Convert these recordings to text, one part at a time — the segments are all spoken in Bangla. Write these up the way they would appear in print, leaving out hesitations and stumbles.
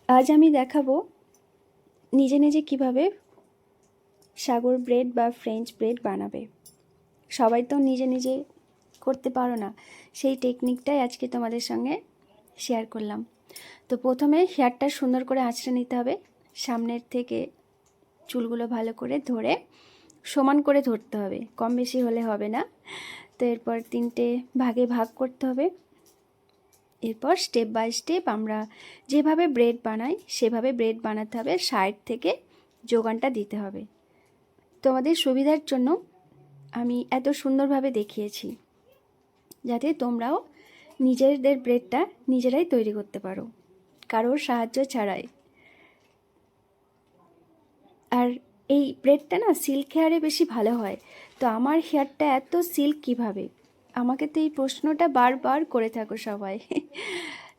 আজ আমি দেখাবো নিজে নিজে কিভাবে সাগর ব্রেড বা ফ্রেঞ্চ ব্রেড বানাবে। সবাই তো নিজে নিজে করতে পারো না, সেই টেকনিকটাই আজকে তোমাদের সঙ্গে শেয়ার করলাম। তো প্রথমে হেয়ারটা সুন্দর করে আঁচড়ে নিতে হবে। সামনের থেকে চুলগুলো ভালো করে ধরে সমান করে ধরতে হবে, কম বেশি হলে হবে না। তো এরপর 3টে ভাগে ভাগ করতে হবে। এরপর স্টেপ বাই স্টেপ আমরা যেভাবে ব্রেড বানাই সেভাবে ব্রেড বানাতে হবে। সাইড থেকে যোগানটা দিতে হবে। তোমাদের সুবিধার জন্য আমি এত সুন্দরভাবে দেখিয়েছি, যাতে তোমরাও নিজেদের ব্রেডটা নিজেরাই তৈরি করতে পারো, কারোর সাহায্য ছাড়াই। আর এই ব্রেডটা না সিল্ক হেয়ারে বেশি ভালো হয়। তো আমার হেয়ারটা এত সিল্ক কিভাবে? আমাকে তো এই প্রশ্নটা বারবার করে থাকো সবাই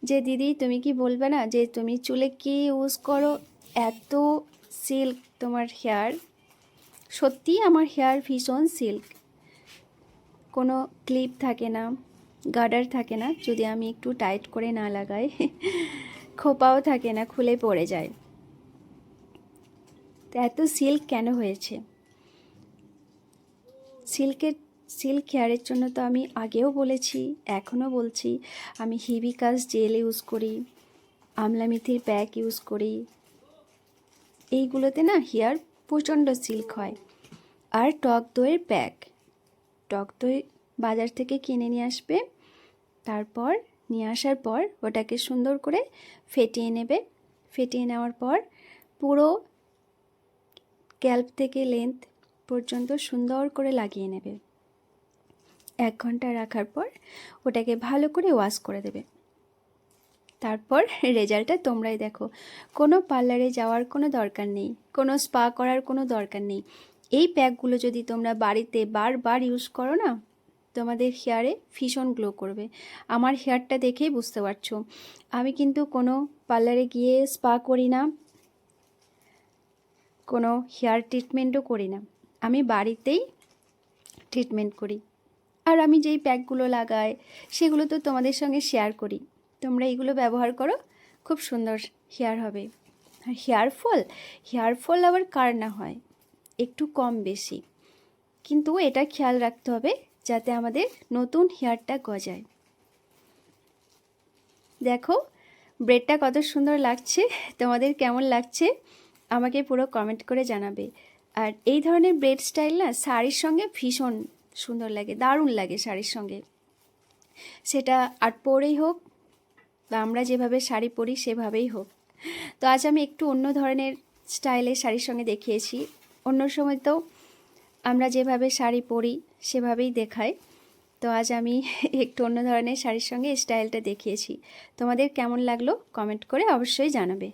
যে দিদি তুমি কি বলবে না যে তুমি চুলে কি ইউজ করো, এত সিল্ক তোমার হেয়ার। সত্যি আমার হেয়ার ভীষণ সিল্ক, কোনো ক্লিপ থাকে না, গার্ডার থাকে না যদি আমি একটু টাইট করে না লাগাই, খোপাও থাকে না, খুলে পড়ে যায়। তো এত সিল্ক কেন হয়েছে? সিল্ক হেয়ারের জন্য তো আমি আগেও বলেছি, এখনও বলছি, আমি হিবিকাস জেল ইউজ করি, আমলা মেথির প্যাক ইউজ করি। এইগুলোতে না হেয়ার প্রচণ্ড সিল্ক হয়। আর টক দইয়ের প্যাক, টক দই বাজার থেকে কিনে নিয়ে আসবে। তারপর নিয়ে আসার পর ওটাকে সুন্দর করে ফেটিয়ে নেবে। ফেটিয়ে নেওয়ার পর পুরো ক্যাল্প থেকে লেন্থ পর্যন্ত সুন্দর করে লাগিয়ে নেবে। 1 ঘন্টা রাখার পর ওটাকে ভালো করে ওয়াশ করে দেবে। তারপর রেজাল্টটা তোমরাই দেখো। কোনো পার্লারে যাওয়ার কোনো দরকার নেই, কোনো স্পা করার কোনো দরকার নেই। এই প্যাকগুলো যদি তোমরা বাড়িতে বারবার ইউজ করো না, তোমাদের হেয়ারে ভীষণ গ্লো করবে। আমার হেয়ারটা দেখেই বুঝতে পারছো। আমি কিন্তু কোনো পার্লারে গিয়ে স্পা করি না, কোনো হেয়ার ট্রিটমেন্টও করি না, আমি বাড়িতেই ট্রিটমেন্ট করি। আর আমি যেই প্যাকগুলো লাগাই সেগুলো তো তোমাদের সঙ্গে শেয়ার করি। তোমরা এগুলো ব্যবহার করো, খুব সুন্দর হেয়ার হবে। আর হেয়ার ফল আবার কার না হয়, একটু কম বেশি, কিন্তু এটা খেয়াল রাখতে হবে যাতে আমাদের নতুন হেয়ারটা গজায়। দেখো ব্রেডটা কত সুন্দর লাগছে, তোমাদের কেমন লাগছে আমাকে পুরো কমেন্ট করে জানাবে। আর এই ধরনের ব্রেড স্টাইল না শাড়ির সঙ্গে ভীষণ সুন্দর লাগে, দারুণ লাগে শাড়ির সঙ্গে। সেটা আট পরেই হোক বা আমরা যেভাবে শাড়ি পরি সেভাবেই হোক। তো আজ আমি একটু অন্য ধরনের স্টাইলের শাড়ির সঙ্গে দেখিয়েছি। অন্য সময় তো আমরা যেভাবে শাড়ি পরি সেভাবেই দেখাই। তো আজ আমি একটু অন্য ধরনের শাড়ির সঙ্গে স্টাইলটা দেখিয়েছি। তোমাদের কেমন লাগলো কমেন্ট করে অবশ্যই জানাবে।